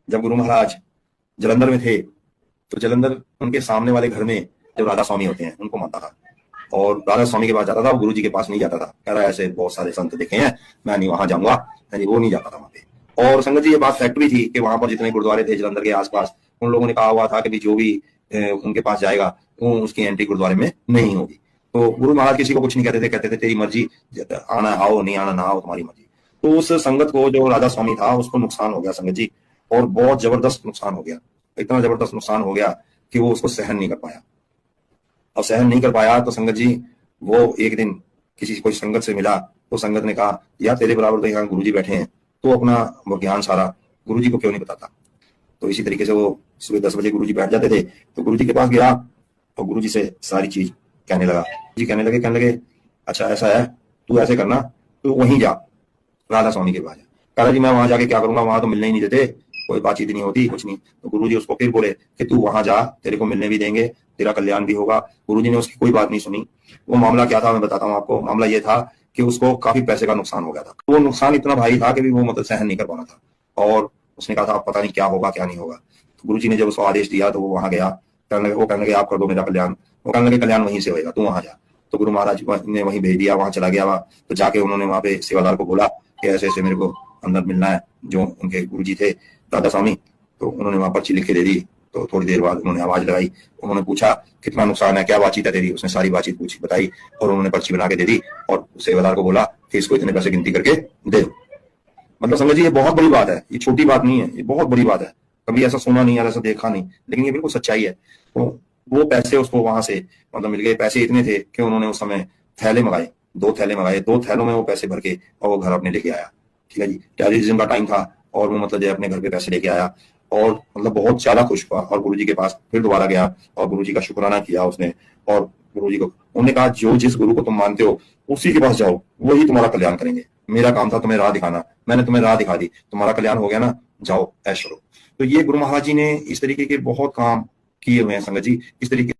जब गुरु महाराज जलंधर में थे तो जलंधर उनके सामने वाले घर में जो राधा स्वामी होते हैं उनको मानता था और राधा स्वामी के पास जाता था, गुरु जी के पास नहीं जाता था। कह रहा है ऐसे बहुत सारे संत देखे हैं, मैं नहीं वहां जाऊंगा, नहीं वो नहीं जाता था वहां पे। और संगत जी ये बात फैक्ट भी थी कि वहां पर जितने गुरुद्वारे थे जलंधर के आसपास, उन लोगों ने कहा हुआ था कि जो भी उनके पास जाएगा वो उसकी एंट्री गुरुद्वारे में नहीं होगी। तो गुरु महाराज किसी को कुछ नहीं कहते थे, कहते थे तेरी मर्जी, आना आओ, नहीं आना ना आओ, तुम्हारी मर्जी। तो उस संगत को, जो राधा स्वामी था, उसको नुकसान हो गया संगत जी, और बहुत जबरदस्त नुकसान हो गया। इतना जबरदस्त नुकसान हो गया कि वो उसको सहन नहीं कर पाया। और सहन नहीं कर पाया तो संगत जी वो एक दिन किसी कोई संगत से मिला, तो संगत ने कहा यार तेरे बराबर तो यहाँ गुरु जी बैठे हैं, तो अपना वो ज्ञान सारा गुरु जी को क्यों नहीं बताता। तो इसी तरीके से वो सुबह 10 बजे गुरु जी बैठ जाते थे, तो गुरु जी के पास गया और गुरु जी से सारी चीज कहने लगा। जी कहने लगे अच्छा ऐसा है, तू ऐसे करना, तू वहीं जा, राधा स्वामी के पास जा। कह रहा जी मैं वहां जाके क्या करूंगा, वहां तो मिलने ही नहीं देते, कोई बातचीत नहीं होती, कुछ नहीं। तो गुरुजी उसको फिर बोले कि तू वहां जा, तेरे को मिलने भी देंगे, तेरा कल्याण भी होगा। गुरुजी ने उसकी कोई बात नहीं सुनी। वो मामला क्या था मैं बताता हूँ आपको। मामला ये था कि उसको काफी पैसे का नुकसान हो गया था। वो नुकसान इतना भारी था कि भी वो मतलब सहन नहीं कर पाना था, और उसने कहा था अब पता नहीं क्या होगा क्या नहीं होगा। तो गुरुजी ने जब उसको आदेश दिया तो वो वहां गया। वो कहने लगे आप कर दो मेरा कल्याण। वो कहने लगे कल्याण वहीं से होगा, तू वहां जा। तो गुरु महाराज ने वहीं भेज दिया, वहां चला गया वहां। तो जाके उन्होंने वहां पे सेवादार को बोला कि ऐसे ऐसे मेरे को अंदर मिलना है, जो उनके गुरुजी थे राधा स्वामी। तो उन्होंने वहां पर्ची लिख के दे दी। तो थोड़ी देर बाद उन्होंने आवाज लगाई, उन्होंने पूछा कितना नुकसान है, क्या बातचीत है तेरी। उसने सारी बातचीत पूछी, बताई, और उन्होंने पर्ची बना के दे दी और सेवादार को बोला कि इसको इतने पैसे गिनती करके दे। मतलब संगत जी ये बहुत बड़ी बात है, ये छोटी बात नहीं है, ये बहुत बड़ी बात है। कभी ऐसा सुना नहीं, ऐसा देखा नहीं, लेकिन ये बिल्कुल सच्चाई है। तो वो पैसे उसको वहां से मतलब मिल गए। पैसे इतने थे कि उन्होंने उस समय थैले मंगाए, 2 थैले मंगाए, 2 थैलों में वो पैसे भर के और वो घर अपने लेके आया। ठीक है जी, टेररिज्म का टाइम था और वो मतलब जो अपने घर पे पैसे लेके आया और मतलब बहुत ज्यादा खुश हुआ। और गुरुजी के पास फिर दोबारा गया और गुरुजी का शुक्राना किया उसने। और गुरुजी को उन्होंने कहा जो जिस गुरु को तुम मानते हो उसी के पास जाओ, वही तुम्हारा कल्याण करेंगे। मेरा काम था तुम्हें राह दिखाना, मैंने तुम्हें राह दिखा दी, तुम्हारा कल्याण हो गया ना, जाओ ऐश करो। तो ये गुरु महाराज जी ने इस तरीके के बहुत काम किए हुए हैं संगत जी। इस तरीके